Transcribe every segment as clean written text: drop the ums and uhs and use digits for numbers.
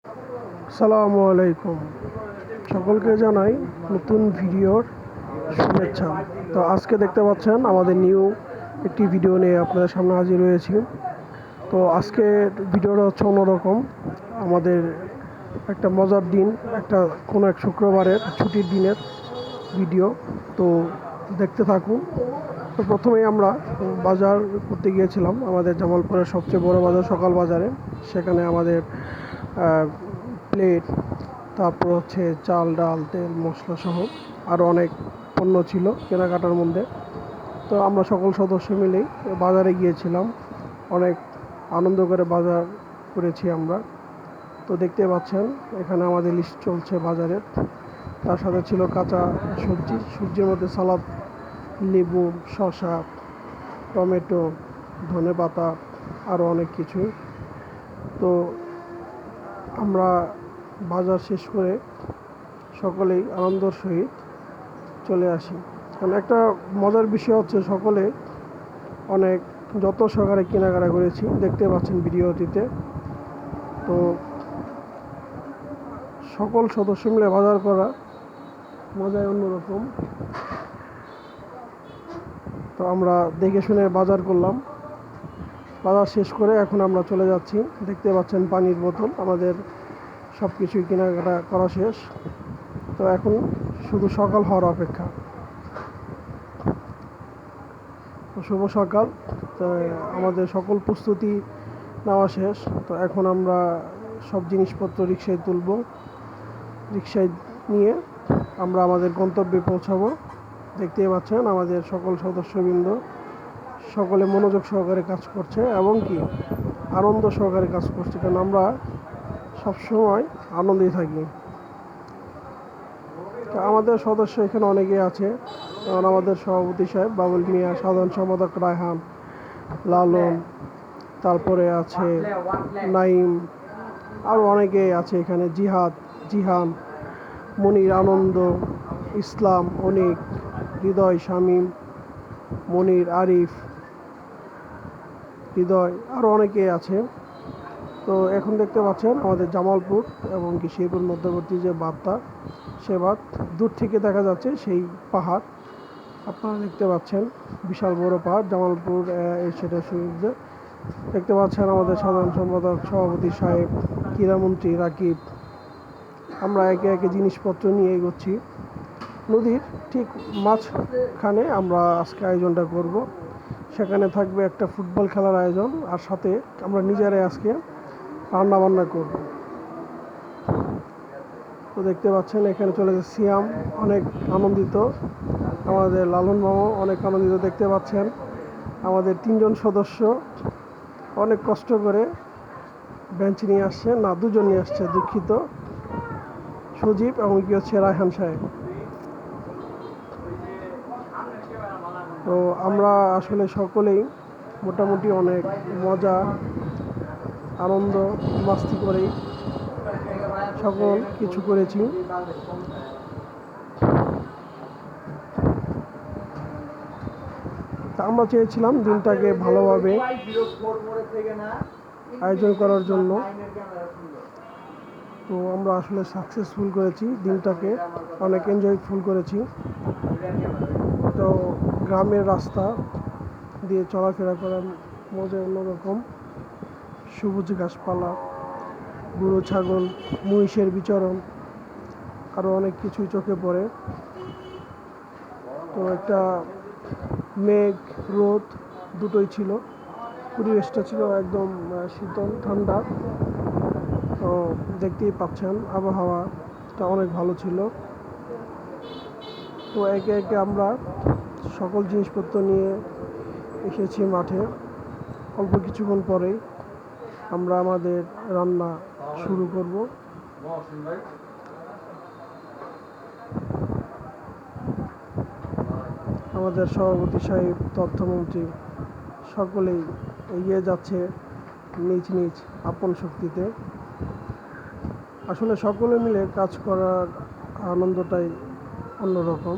আসসালামু আলাইকুম, সকলকে জানাই নতুন ভিডিওর শুভেচ্ছা। তো আজকে দেখতে পাচ্ছেন আমাদের নিউ একটি ভিডিও নিয়ে আপনাদের সামনে হাজির হয়েছি। তো আজকে ভিডিওটা হচ্ছে অন্যরকম। আমাদের একটা মজার দিন, একটা কোনো এক শুক্রবারের ছুটির দিনের ভিডিও। তো দেখতে থাকুন। তো প্রথমেই আমরা বাজার করতে গিয়েছিলাম আমাদের জামালপুরের সবচেয়ে বড় বাজার, সকাল বাজারে। সেখানে আমাদের প্লেট, তারপর হচ্ছে চাল, ডাল, তেল, মশলা সহ আরও অনেক পণ্য ছিল কেনাকাটার মধ্যে। তো আমরা সকল সদস্য মিলেই বাজারে গিয়েছিলাম। অনেক আনন্দ করে বাজার করেছি আমরা। তো দেখতে পাচ্ছেন এখানে আমাদের লিস্ট চলছে বাজারের। তার সাথে ছিল কাঁচা সবজি, সবজির মধ্যে সালাদ, লেবু, শসা, টমেটো, ধনেপাতা, আরও অনেক কিছু। তো আমরা বাজার শেষ করে সকলেই আনন্দের সহিত চলে আসি। কারণ একটা মজার বিষয় হচ্ছে সকলে অনেক যত সহকারে কেনাকাটা করেছি, দেখতে পাচ্ছেন ভিডিওটিতে। তো সকল সদস্য মিলে বাজার করা মজাই অন্যরকম। তো আমরা দেখে শুনে বাজার করলাম। বাজার শেষ করে এখন আমরা চলে যাচ্ছি। দেখতে পাচ্ছেন পানির বোতল, আমাদের সব কিছুই কেনাকাটা করা শেষ। তো এখন শুধু সকাল হওয়ার অপেক্ষা। তো শুভ সকাল। তো আমাদের সকল প্রস্তুতি নেওয়া শেষ। তো এখন আমরা সব জিনিসপত্র রিকশায় তুলব। রিকশায় নিয়ে আমরা আমাদের গন্তব্যে পৌঁছাবো। দেখতেই পাচ্ছেন আমাদের সকল সদস্যবৃন্দ সকলে মনোযোগ সহকারে কাজ করছে এবং কি আনন্দ সহকারে কাজ করছে, কারণ আমরা সবসময় আনন্দেই থাকি। আমাদের সদস্য এখানে অনেকেই আছে, কারণ আমাদের সভাপতি সাহেব বাবুল মিয়া, সাধারণ সম্পাদক রায়হান, লালন, তারপরে আছে নাইম, আরও অনেকেই আছে এখানে, জিহাদ, জিহান, মনির, আনন্দ, ইসলাম, অনিক, হৃদয়, শামীম, মনির, আরিফ, হৃদয়, আরও অনেকেই আছে। তো এখন দেখতে পাচ্ছেন আমাদের জামালপুর এবং কি শেরপুর মধ্যবর্তী যে বাঁধটা, সে বাঁধ দূর থেকে দেখা যাচ্ছে সেই পাহাড়। আপনারা দেখতে পাচ্ছেন বিশাল বড় পাহাড় জামালপুর সেটা সূর্যে। দেখতে পাচ্ছেন আমাদের সাধারণ সম্পাদক সভাপতি সাহেব, ক্রীড়ামন্ত্রী রাকিব। আমরা একে একে জিনিসপত্র নিয়ে এগোচ্ছি। নদীর ঠিক মাঝখানে আমরা আজকে আয়োজনটা করব। সেখানে থাকবে একটা ফুটবল খেলার আয়োজন, আর সাথে আমরা নিজেরাই আজকে রান্না বান্না করব। তো দেখতে পাচ্ছেন এখানে চলে যাচ্ছে সিয়াম, অনেক আনন্দিত। আমাদের লালন মামা অনেক আনন্দিত। দেখতে পাচ্ছেন আমাদের 3জন সদস্য অনেক কষ্ট করে বেঞ্চ নিয়ে আসছে, না 2জন নিয়ে আসছে, দুঃখিত, সজীব এবং কি হচ্ছে রায়হান সাহেব। তো আমরা আসলে সকলেই মোটামুটি অনেক মজা, আনন্দ, মাস্তি করেই সকল কিছু করেছি। তা আমরা চেয়েছিলাম দিনটাকে ভালোভাবে আয়োজন করার জন্য। তো আমরা আসলে সাকসেসফুল করেছি দিনটাকে, অনেক এনজয়ফুল করেছি। তো গ্রামের রাস্তা দিয়ে চলাফেরা করার মজা অন্যরকম। সবুজ গাছপালা, গরু, ছাগল, মহিষের বিচরণ, আরও অনেক কিছুই চোখে পড়ে। তো একটা মেঘ, রোদ দুটোই ছিল। পরিবেশটা ছিল একদম শীতল ঠান্ডা। তো দেখতেই পাচ্ছেন আবহাওয়াটা অনেক ভালো ছিল। তো একে একে আমরা সকল জিনিসপত্র নিয়ে এসেছি মাঠে। অল্প কিছুক্ষণ পরেই আমরা আমাদের রান্না শুরু করব। আমাদের সভাপতি সাহেব, তথ্যমন্ত্রী সকলেই এগিয়ে যাচ্ছে নিজ নিজ আপন শক্তিতে। আসলে সকলে মিলে কাজ করার আনন্দটাই অন্যরকম।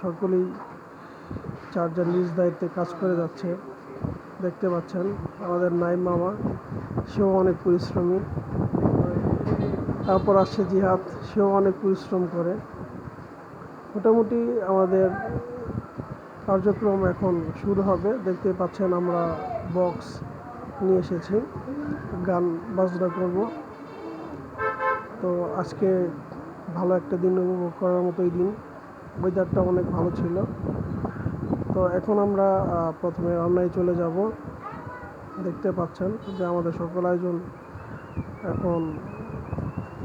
সকলেই যার যার নিজ দায়িত্বে কাজ করে যাচ্ছে। দেখতে পাচ্ছেন আমাদের নাইম মামা, সেও অনেক পরিশ্রমী। তারপর আসছে জিহাদ, সেও অনেক পরিশ্রম করে। মোটামুটি আমাদের কার্যক্রম এখন শুরু হবে। দেখতে পাচ্ছেন আমরা বক্স নিয়ে এসেছি, গান বাজনা করব। তো আজকে ভালো একটা দিন উপভোগ করার মতোই দিন, ওয়েদারটা অনেক ভালো ছিল। তো এখন আমরা প্রথমে রান্নায় চলে যাব। দেখতে পাচ্ছেন যে আমাদের সকল আয়োজন এখন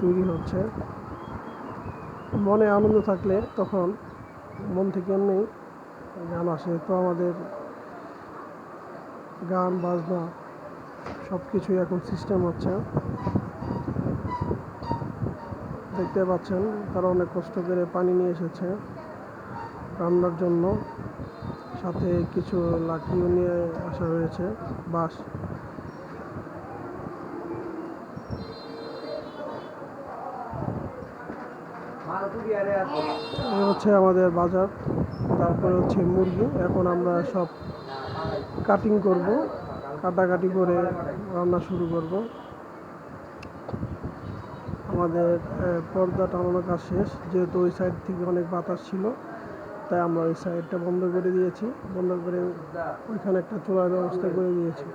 তৈরি হচ্ছে। মনে আনন্দ থাকলে তখন মন থেকে এমনি গান আসে। তো আমাদের গান বাজনা সব কিছুই এখন সিস্টেম হচ্ছে। দেখতে পাচ্ছেন তারা অনেক কষ্ট করে পানি নিয়ে এসেছে রান্নার জন্য, সাথে কিছু লাঠিও নিয়ে আসা হয়েছে, বাঁশ। এই হচ্ছে আমাদের বাজার, তারপরে হচ্ছে মুরগি। এখন আমরা সব কাটিং করব, কাটাকাটি করে রান্না শুরু করব। আমাদের পর্দা টানানোর কাজ শেষ, যেহেতু ওই সাইড থেকে অনেক বাতাস ছিল, তাই আমরা ওই সাইডটা বন্ধ করে দিয়েছি। বন্ধ করে ওইখানে একটা চুলার ব্যবস্থা করে দিয়েছি।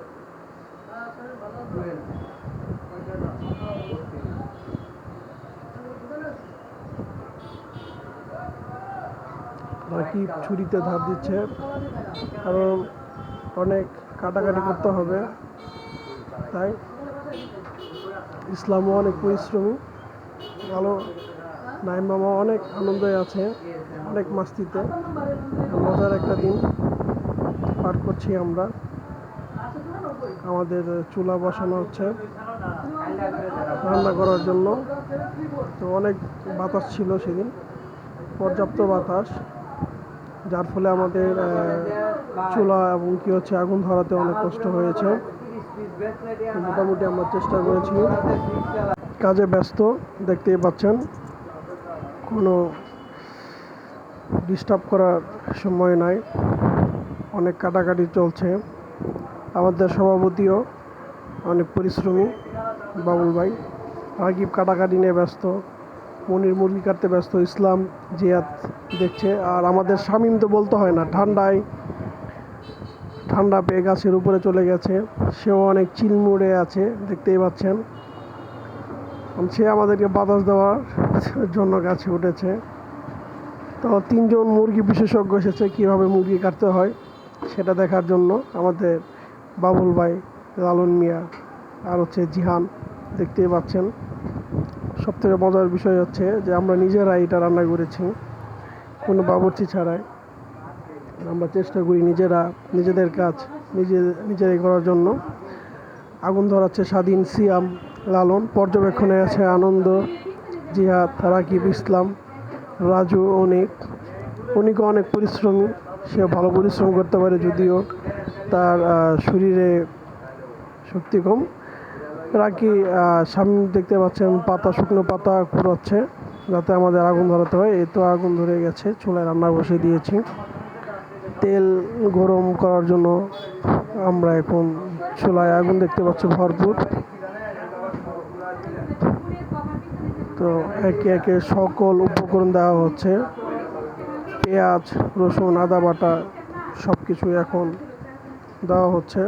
রাকিব ছুরিতে ধার দিচ্ছে, কারণ অনেক কাটাকাটি করতে হবে, তাই। ইসলামও অনেক পরিশ্রমী, ভালো। নাইম মামা অনেক আনন্দে আছে, অনেক মাস্তিতে। মজার একটা দিন পার করছি আমরা। আমাদের চুলা বসানো হচ্ছে রান্না করার জন্য। তো অনেক বাতাস ছিল সেদিন, পর্যাপ্ত বাতাস, যার ফলে আমাদের চুলা এবং কি হচ্ছে আগুন ধরাতে অনেক কষ্ট হয়েছে। মোটামুটি আমরা চেষ্টা করেছি। কাজে ব্যস্ত, দেখতেই পাচ্ছেন, কোনো ডিস্টার্ব করার সময় নাই, অনেক কাটাকাটি চলছে। আমাদের সভাপতিও অনেক পরিশ্রমী, বাবুল ভাই। রাকিব কাটাকাটি নিয়ে ব্যস্ত, মনির মুরগি কাটতে ব্যস্ত, ইসলাম জিয়াদ দেখছে। আর আমাদের শামীম তো বলতে হয় না, ঠান্ডা পেয়ে গাছের উপরে চলে গেছে, সেও অনেক চিলমুড়ে আছে, দেখতেই পাচ্ছেন। সে আমাদেরকে বাতাস দেওয়ার জন্য গাছে উঠেছে। তো 3জন মুরগি বিশেষজ্ঞ এসেছে কীভাবে মুরগি কাটতে হয় সেটা দেখার জন্য। আমাদের বাবুল ভাই, লালন মিয়া, আর হচ্ছে জিহান, দেখতেই পাচ্ছেন। সবথেকে মজার বিষয় হচ্ছে যে আমরা নিজেরাই এটা রান্না করেছি, কোনো বাবুর্চি ছাড়াই। আমরা চেষ্টা করি নিজেদের কাজ নিজেরাই করার জন্য। আগুন ধরাচ্ছে স্বাধীন, সিয়াম, লালন। পর্যবেক্ষণে আছে আনন্দ, জিহাদ, রাকিব, ইসলাম, রাজু, অনিকও অনেক পরিশ্রমী। সে ভালো পরিশ্রম করতে পারে, যদিও তার শরীরে শক্তি কম। রাকি সামনে দেখতে পাচ্ছেন শুকনো পাতা কুড়াচ্ছে যাতে আমাদের আগুন ধরাতে হয়। এই তো আগুন ধরে গেছে, চুলায় রান্না বসিয়ে দিয়েছি। তেল গরম করার জন্য আমরা এখন চুলায় আগুন দেখতে পাচ্ছি ভরপুর। তো একে একে সকল উপকরণ দেওয়া হচ্ছে, পেঁয়াজ, রসুন, আদা বাটা সব কিছু এখন দেওয়া হচ্ছে।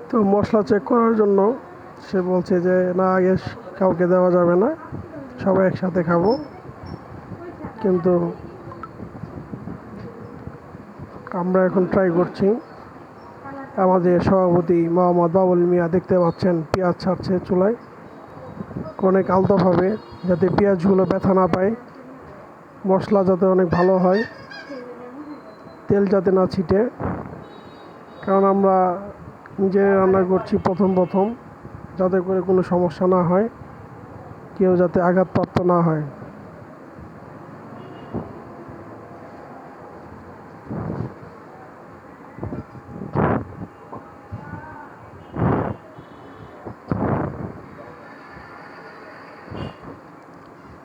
তো মশলা চেক করার জন্য সে বলছে যে না, আগে কাউকে দেওয়া যাবে না, সবাই একসাথে খাবো। কিন্তু আমরা এখন ট্রাই করছি। আমাদের সভাপতি মোহাম্মদ বাবুল মিয়া দেখতে পাচ্ছেন পেঁয়াজ ছাড়ছে চুলায় অনেক আলতোভাবে, যাতে পেঁয়াজগুলো ব্যথা না পায়, মশলা যাতে অনেক ভালো হয়, তেল যাতে না ছিটে। কারণ আমরা নিজে রান্না করছি প্রথম, যাতে করে কোনো সমস্যা না হয়, কেউ যাতে আঘাতপ্রাপ্ত না হয়।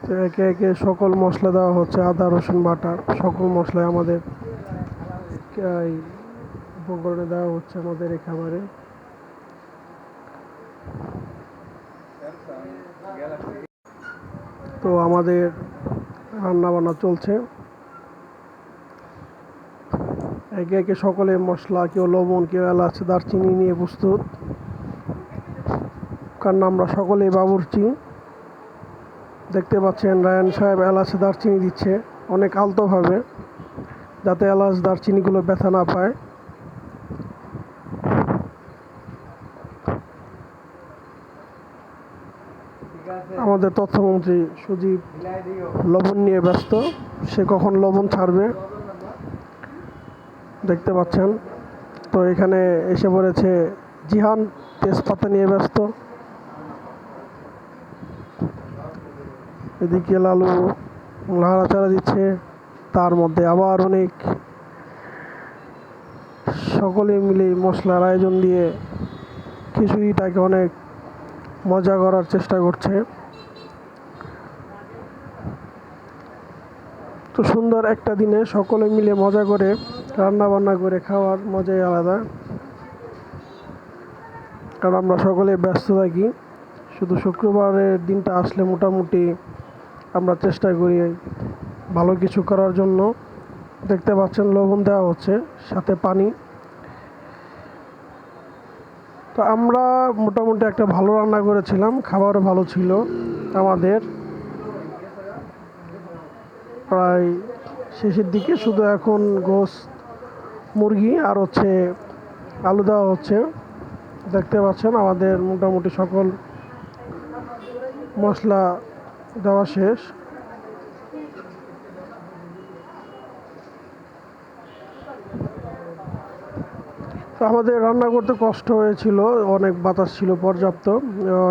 তো একে একে সকল মশলা দেওয়া হচ্ছে, আদা রসুন বাটা সকল মশলায় আমাদের উপকরণে দেওয়া হচ্ছে আমাদের এই খাবারে। তো আমাদের রান্না বান্না চলছে, একে একে সকলে মশলা, কেউ লবণ, কেউ এলাচ, দারচিনি নিয়ে প্রস্তুত। কারণ আমরা সকলেই বাবুর্চি। দেখতে পাচ্ছেন রায়ান সাহেব এলাচ দারচিনি দিচ্ছে অনেক আলতোভাবে, যাতে এলাচ দারচিনিগুলো ব্যথা না পায়। আমাদের তথ্যমন্ত্রী সুজীব লবণ নিয়ে ব্যস্ত, সে কখন লবণ ছাড়বে দেখতে পাচ্ছেন। তো এখানে এসে পড়েছে জিহান, তেজপাতা নিয়ে ব্যস্ত। এদিকে লালু নাড়াচাড়া দিচ্ছে, তার মধ্যে আবার অনেক সকলে মিলে মশলার আয়োজন দিয়ে খিচুড়িটাকে অনেক মজা করার চেষ্টা করছে। তো সুন্দর একটা দিনে সকলে মিলে মজা করে রান্না বান্না করে খাওয়ার মজাই আলাদা। কারণ আমরা সকলে ব্যস্ত থাকি, শুধু শুক্রবারের দিনটা আসলে মোটামুটি আমরা চেষ্টা করি ভালো কিছু করার জন্য। দেখতে পাচ্ছেন লবণ দেওয়া হচ্ছে, সাথে পানি। তো আমরা মোটামুটি একটা ভালো রান্না করেছিলাম, খাবারও ভালো ছিল। আমাদের প্রায় শেষের দিকে, শুধু এখন গোশত, মুরগি আর হচ্ছে আলু দেওয়া হচ্ছে। দেখতে পাচ্ছেন আমাদের মোটামুটি সকল মশলা দেওয়া শেষ। তো আমাদের রান্না করতে কষ্ট হয়েছিল, অনেক বাতাস ছিল পর্যাপ্ত,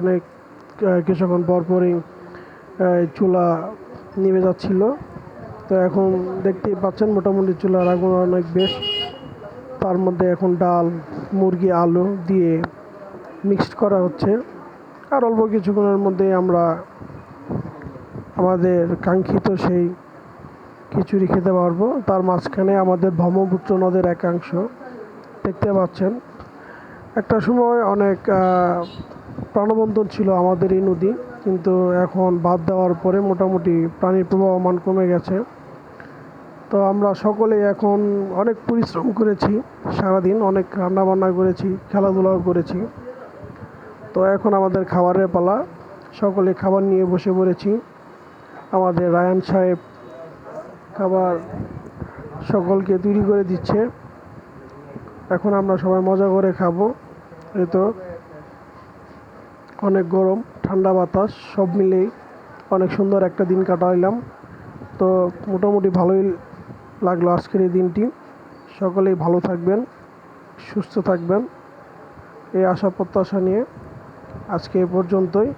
অনেক কিছুক্ষণ পরপরই চুলা নিভে যাচ্ছিল। তো এখন দেখতেই পাচ্ছেন মোটামুটি চুলার আগুন অনেক বেশ। তার মধ্যে এখন ডাল, মুরগি, আলু দিয়ে মিক্সড করা হচ্ছে। আর অল্প কিছুক্ষণের মধ্যেই আমরা আমাদের কাঙ্ক্ষিত সেই খিচুড়ি খেতে পারবো। তার মাঝখানে আমাদের ব্রহ্মপুত্র নদের একাংশ দেখতে পাচ্ছেন। একটা সময় অনেক প্রাণবন্তর ছিল আমাদের এই নদী, কিন্তু এখন বাদ দেওয়ার পরে মোটামুটি পানির প্রবাহমান কমে গেছে। তো আমরা সকলে এখন অনেক পরিশ্রম করেছি, সারাদিন অনেক রান্নাবান্না করেছি, খেলাধুলাও করেছি। তো এখন আমাদের খাবারের পালা, সকলে খাবার নিয়ে বসে পড়েছি। আমাদের রায়ান সাহেব খাবার সকলকে তৈরি করে দিচ্ছে, এখন আমরা সবাই মজা করে খাবো। এই তো অনেক গরম, ঠান্ডা বাতাস সব মিলেই অনেক সুন্দর একটা দিন কাটাইলাম। তো মোটামুটি ভালোই লাগলো আজকের এই দিনটি। সকলেই ভালো থাকবেন, সুস্থ থাকবেন, এই আশা প্রত্যাশা নিয়ে আজকে এ পর্যন্তই।